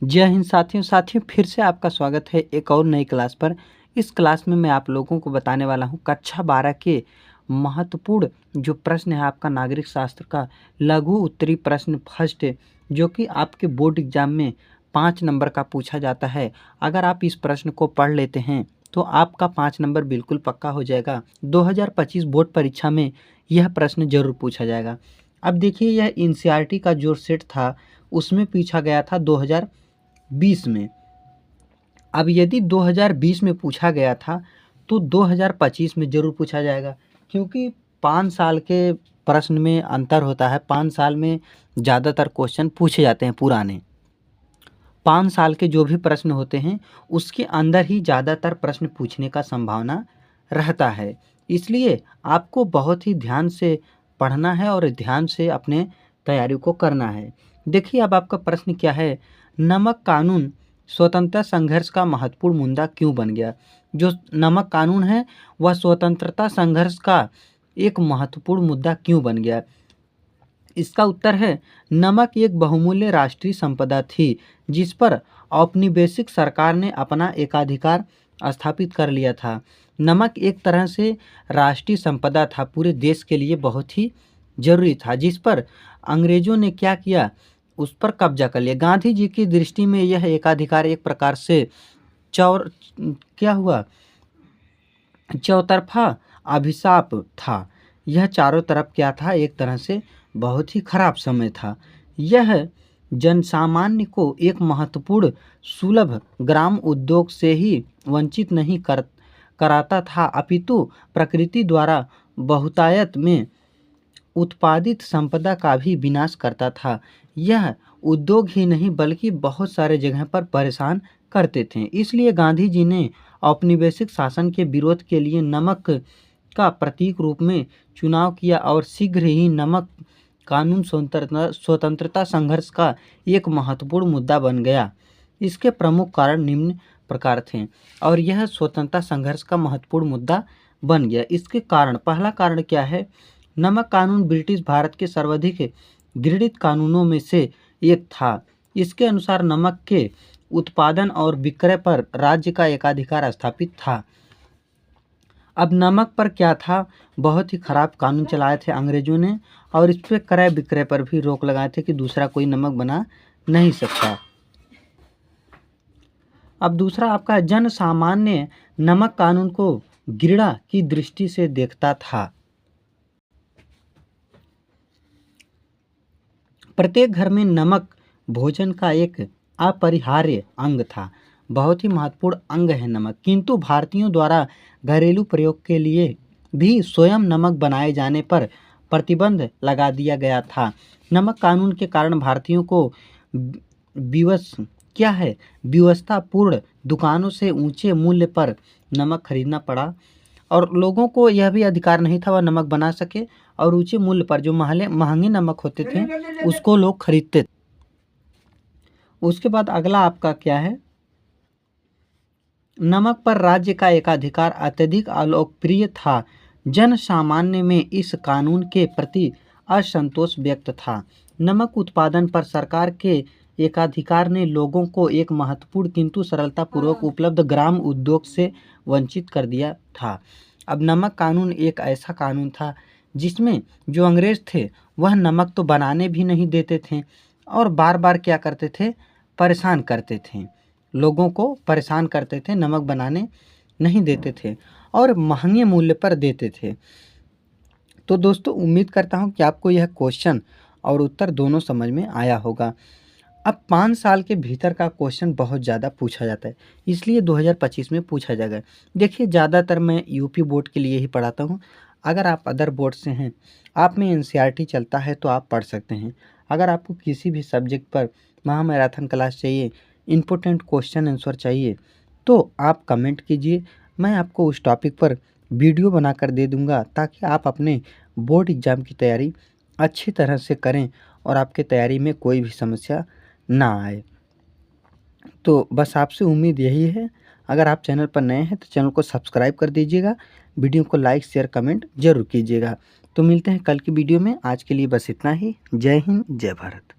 जय हिंद साथियों फिर से आपका स्वागत है एक और नई क्लास पर। इस क्लास में मैं आप लोगों को बताने वाला हूं कक्षा 12 के महत्वपूर्ण जो प्रश्न है आपका नागरिक शास्त्र का लघु उत्तरी प्रश्न फर्स्ट, जो कि आपके बोर्ड एग्जाम में 5 नंबर का पूछा जाता है। अगर आप इस प्रश्न को पढ़ लेते हैं तो आपका 5 नंबर बिल्कुल पक्का हो जाएगा। 2025 बोर्ड परीक्षा में यह प्रश्न जरूर पूछा जाएगा। अब देखिए, यह एनसीईआरटी का जो सेट था उसमें पूछा गया था 2020 में। अब यदि 2020 में पूछा गया था तो 2025 में ज़रूर पूछा जाएगा, क्योंकि 5 साल के प्रश्न में अंतर होता है। 5 साल में ज़्यादातर क्वेश्चन पूछे जाते हैं पुराने। 5 साल के जो भी प्रश्न होते हैं उसके अंदर ही ज़्यादातर प्रश्न पूछने का संभावना रहता है। इसलिए आपको बहुत ही ध्यान से पढ़ना है और ध्यान से अपने तैयारी को करना है। देखिए, अब आपका प्रश्न क्या है, नमक कानून स्वतंत्रता संघर्ष का महत्वपूर्ण मुद्दा क्यों बन गया। जो नमक कानून है वह स्वतंत्रता संघर्ष का एक महत्वपूर्ण मुद्दा क्यों बन गया। इसका उत्तर है, नमक एक बहुमूल्य राष्ट्रीय संपदा थी जिस पर औपनिवेशिक सरकार ने अपना एकाधिकार स्थापित कर लिया था। नमक एक तरह से राष्ट्रीय संपदा था, पूरे देश के लिए बहुत ही जरूरी था, जिस पर अंग्रेजों ने क्या किया, उस पर कब्जा कर लिया। गांधी जी की दृष्टि में यह एकाधिकार एक प्रकार से चौतरफा अभिशाप था। यह चारों तरफ क्या था, एक तरह से बहुत ही खराब समय था। यह जनसामान्य को एक महत्वपूर्ण सुलभ ग्राम उद्योग से ही वंचित नहीं कराता था, अपितु प्रकृति द्वारा बहुतायत में उत्पादित संपदा का भी विनाश करता था। यह उद्योग ही नहीं बल्कि बहुत सारे जगह पर परेशान करते थे। इसलिए गांधी जी ने औपनिवेशिक शासन के विरोध के लिए नमक का प्रतीक रूप में चुनाव किया और शीघ्र ही नमक कानून स्वतंत्रता संघर्ष का एक महत्वपूर्ण मुद्दा बन गया। इसके प्रमुख कारण निम्न प्रकार थे और यह स्वतंत्रता संघर्ष का महत्वपूर्ण मुद्दा बन गया। इसके कारण, पहला कारण क्या है, नमक कानून ब्रिटिश भारत के सर्वाधिक घृणित कानूनों में से एक था। इसके अनुसार नमक के उत्पादन और विक्रय पर राज्य का एकाधिकार स्थापित था। अब नमक पर क्या था, बहुत ही खराब कानून चलाए थे अंग्रेजों ने और इस पर क्रय विक्रय पर भी रोक लगाए थे कि दूसरा कोई नमक बना नहीं सकता। अब दूसरा आपका, जन सामान्य नमक कानून को घृणा की दृष्टि से देखता था। प्रत्येक घर में नमक भोजन का एक अपरिहार्य अंग था, बहुत ही महत्वपूर्ण अंग है नमक। किंतु भारतीयों द्वारा घरेलू प्रयोग के लिए भी स्वयं नमक बनाए जाने पर प्रतिबंध लगा दिया गया था। नमक कानून के कारण भारतीयों को व्यवस्थापूर्ण दुकानों से ऊंचे मूल्य पर नमक खरीदना पड़ा और लोगों को यह भी अधिकार नहीं था वह नमक बना सके और ऊंचे मूल्य पर जो महंगे नमक होते थे उसको लोग खरीदते थे। उसके बाद अगला आपका क्या है, नमक पर राज्य का एकाधिकार अत्यधिक अलोकप्रिय था। जन सामान्य में इस कानून के प्रति असंतोष व्यक्त था। नमक उत्पादन पर सरकार के एकाधिकार ने लोगों को एक महत्वपूर्ण किंतु सरलतापूर्वक उपलब्ध ग्राम उद्योग से वंचित कर दिया था। अब नमक कानून एक ऐसा कानून था जिसमें जो अंग्रेज थे वह नमक तो बनाने भी नहीं देते थे और बार बार क्या करते थे, परेशान करते थे, लोगों को परेशान करते थे, नमक बनाने नहीं देते थे और महंगे मूल्य पर देते थे। तो दोस्तों, उम्मीद करता हूं कि आपको यह क्वेश्चन और उत्तर दोनों समझ में आया होगा। अब 5 साल के भीतर का क्वेश्चन बहुत ज़्यादा पूछा जाता है, इसलिए 2025 में पूछा जाएगा। देखिए, ज़्यादातर मैं यूपी बोर्ड के लिए ही पढ़ाता हूँ। अगर आप अदर बोर्ड से हैं, आप में एनसीईआरटी चलता है तो आप पढ़ सकते हैं। अगर आपको किसी भी सब्जेक्ट पर महामैराथन क्लास चाहिए, इम्पोर्टेंट क्वेश्चन आंसर चाहिए, तो आप कमेंट कीजिए, मैं आपको उस टॉपिक पर वीडियो बनाकर दे दूँगा ताकि आप अपने बोर्ड एग्ज़ाम की तैयारी अच्छी तरह से करें और आपके तैयारी में कोई भी समस्या ना आए। तो बस आपसे उम्मीद यही है। अगर आप चैनल पर नए हैं तो चैनल को सब्सक्राइब कर दीजिएगा, वीडियो को लाइक शेयर कमेंट जरूर कीजिएगा। तो मिलते हैं कल की वीडियो में। आज के लिए बस इतना ही। जय हिंद, जय भारत।